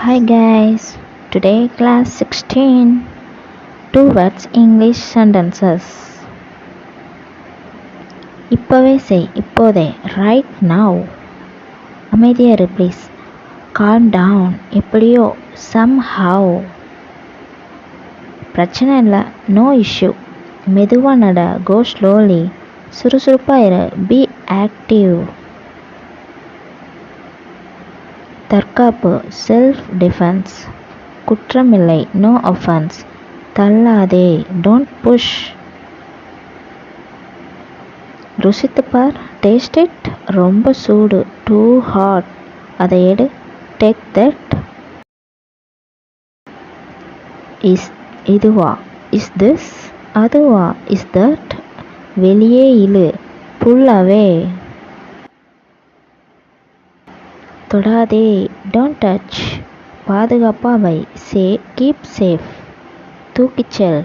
Hi guys, today class 16, two words English sentences. இப்பவே செய், இப்போதே, right now. அமைதியா இரு ப்ளீஸ். Calm down, எப்படியோ, somehow. பிரச்சனை இல்லை, no issue. மெதுவா நட, go slowly. சுறுசுறுப்பா இரு, be active. தற்காப்பு, செல்ஃப் டிஃபென்ஸ். குற்றமில்லை, நோ அஃபென்ஸ். தள்ளாதே, டோன்ட் புஷ். ருசித்துப்பார், டேஸ்ட் இட். ரொம்ப சூடு, டூ ஹாட். அதை எடு, டேக் தட். இதுவா, இஸ் திஸ். அதுவா, இஸ் தட். வெளியே இழு, புல் அவே. தொடாதே, டோன்ட் டச். பாதுகாப்பாக வை, கீப் சேஃப். தூக்கிச் செல்,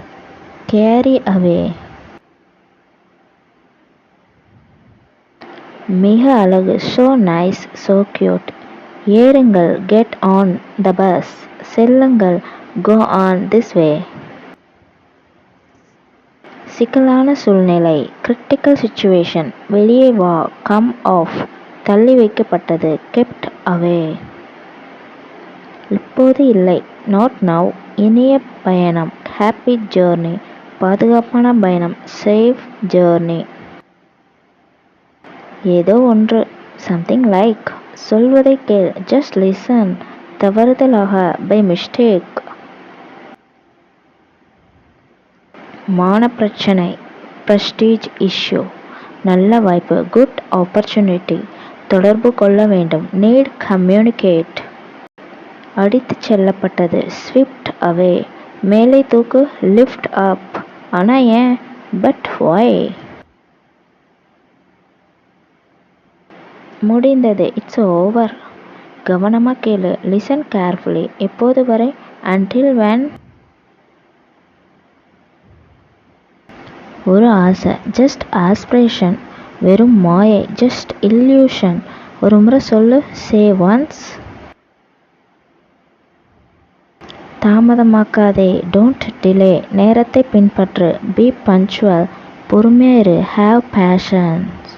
கேரி அவே. மிக அழகு, ஸோ நைஸ், ஸோ கியூட். ஏறுங்கள், கெட் ஆன் த பஸ். செல்லுங்கள், கோ ஆன் திஸ் வே. சிக்கலான சூழ்நிலை, கிரிட்டிக்கல் சுச்சுவேஷன். வெளியே வா, கம் ஆஃப். தள்ளி வைக்கப்பட்டது, கெப்ட் அவே. இப்போது இல்லை, நாட் நவ். இனிய பயணம், ஹாப்பி ஜேர்னி. பாதுகாப்பான பயணம், சேஃப் ஜேர்னி. ஏதோ ஒன்று, சம்திங் லைக். சொல்வதை கேள், ஜஸ்ட் லிசன். தவறுதலாக, பை மிஸ்டேக். மான பிரச்சனை, பிரஸ்டீஜ் இஷ்யூ. நல்ல வாய்ப்பு, குட் ஆப்பர்ச்சுனிட்டி. தொடர்பு கொள்ள வேண்டும், நீட் கம்யூனிகேட். அடித்துச் செல்லப்பட்டது, ஸ்விப்ட் அவே. மேலே தூக்கு, லிஃப்ட் அப். ஆனால் ஏன், பட் ஒய். முடிந்தது, இட்ஸ் ஓவர். கவனமாக கேளு, லிசன் கேர்ஃபுல்லி. எப்போது வரை, அன்டில் when. ஒரு ஆசை, ஜஸ்ட் ஆஸ்பிரேஷன். வெறும் மாயை, ஜஸ்ட் இல்யூஷன். ஒரு முறை சொல்லு, சே ஒன்ஸ். தாமதமாக்காதே, டோன்ட் டிலே. நேரத்தை பின்பற்று, பி பங்க்சுவல். பொறுமையாயிரு, ஹாவ் பேஷன்ஸ்.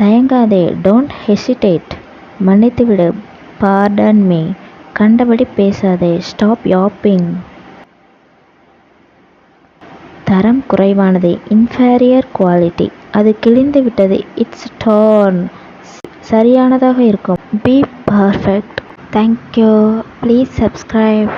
தயங்காதே, டோன்ட் ஹெசிடேட். மன்னித்துவிடு, பார்டன் மீ. கண்டபடி பேசாதே, ஸ்டாப் யாப்பிங். தரம் குறைவானது, இன்ஃபீரியர் குவாலிட்டி. அது கிழிந்து விட்டது, இட்ஸ் டோர்ன். சரியானதாக இருக்கும், B perfect. Thank you. Please subscribe.